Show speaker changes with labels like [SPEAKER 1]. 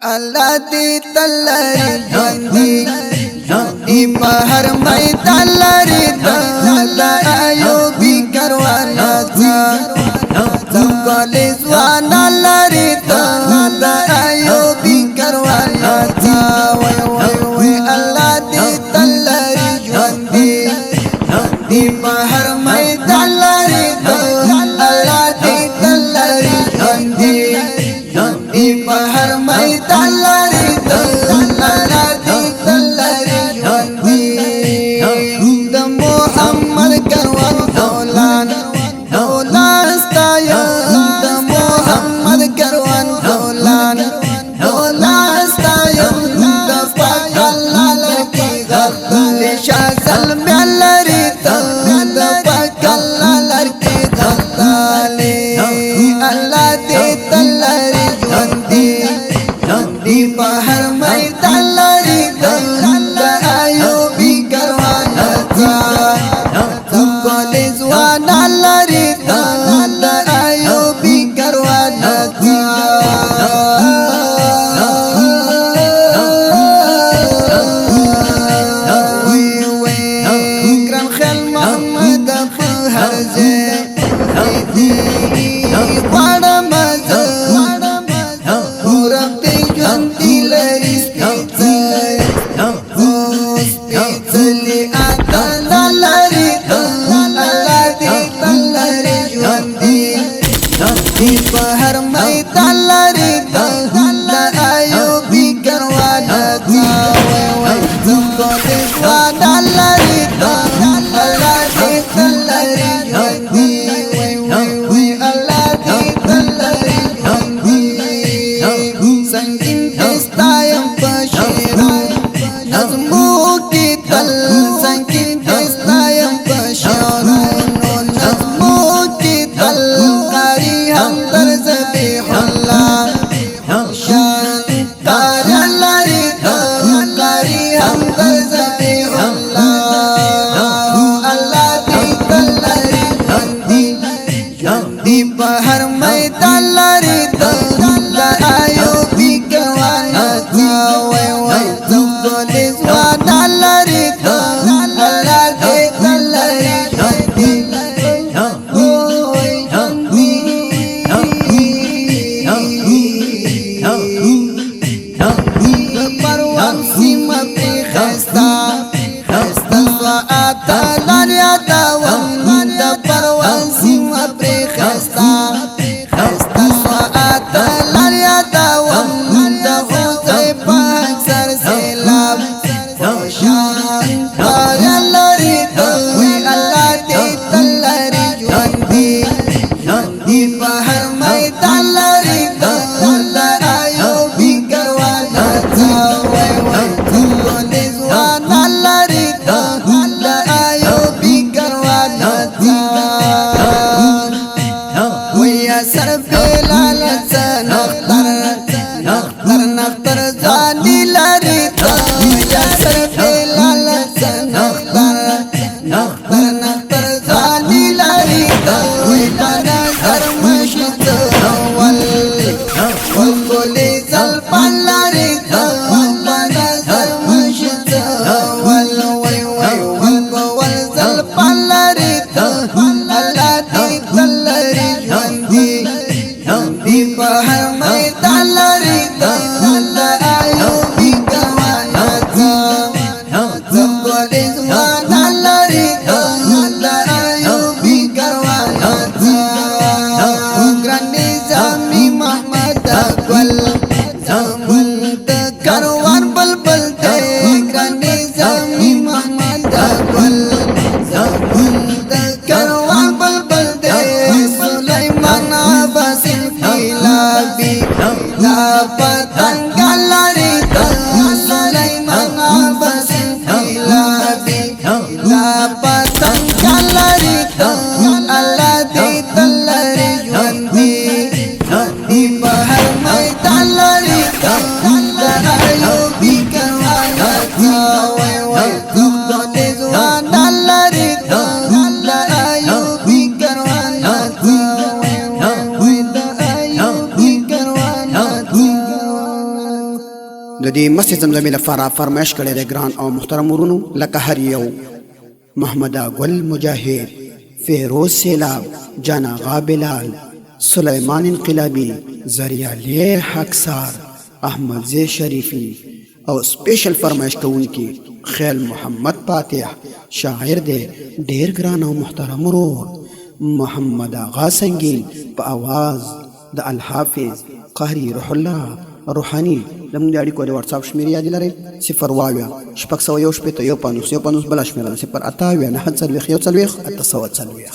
[SPEAKER 1] Allah di talari jandi di bahar mai talari tala ayo bikarwana tu college wana lari tala ayo bikarwana way Allah di talari jandi di bahar mai talari Allah di talari jandi di bahar mai talari Allah di talari jandi da Muhammad karwan daulan staya da Muhammad karwan daulan staya da pakalla laki gal shazal melari da pakalla laki gal Allah di talari jandi di bahar mai talari tala ayo bikarwana tu college wana lari tala ayo bikarwana Ikram khel Muhammad harze bada maza urab de janti lari spitali atala lari Allah di talari jandi di bahar mai talari tala ayo bikarwana tu college wana lari Allah di talari jandi Allah di talari jandi sangin pesta yang bersyiar nazmu kita sangin pesta yang bersyiar nazmu kita kari ham tarzabihullah syantara lari kari ham tarzabihullah Allah di talari jandi bahar mai talari tala ayo bikarwana tu college wana lari Allah di talari jandi parwan sima pe khasta saata lariya tawan da parwan sima pe khasta saata lariya tawan da khuzai pak sar selam shantara lari Allah di talari jandi di bahar mai talari tala ayo bikarwana tu college wana lari Allah ayo bikarwana waya sarbe lalasa nakhtar zani lari waya sarbe lalasa nakhtar zani lari wala zarmashit wal college al palari wala zarmashit wal zal palari Allah di talari jandi di bahar mai talari Allah ayo د دې مسجد زمزمې لپاره فرمایش کړی دی ګران او محترم ورونو لکه هر یو محمد ګل مجاهد، فیروز سیلاب، جان آغا بلال، سلیمان انقلابی، زریالی حقسار، احمد زی شریفی او سپیشل فرمایش کوونکی خیل محمد فاتح شاعر دی ډیر ګران او محترم ورور محمد آغا سنگین په आवाज د الحافظ قهري روح الله روحاني. زموږ د اړیکو د واتساپ شمېرې یاد لرئ 0 شپږ سوه یو شپېته یو پنځوس بله شمېره ده 0 8 9 40 840.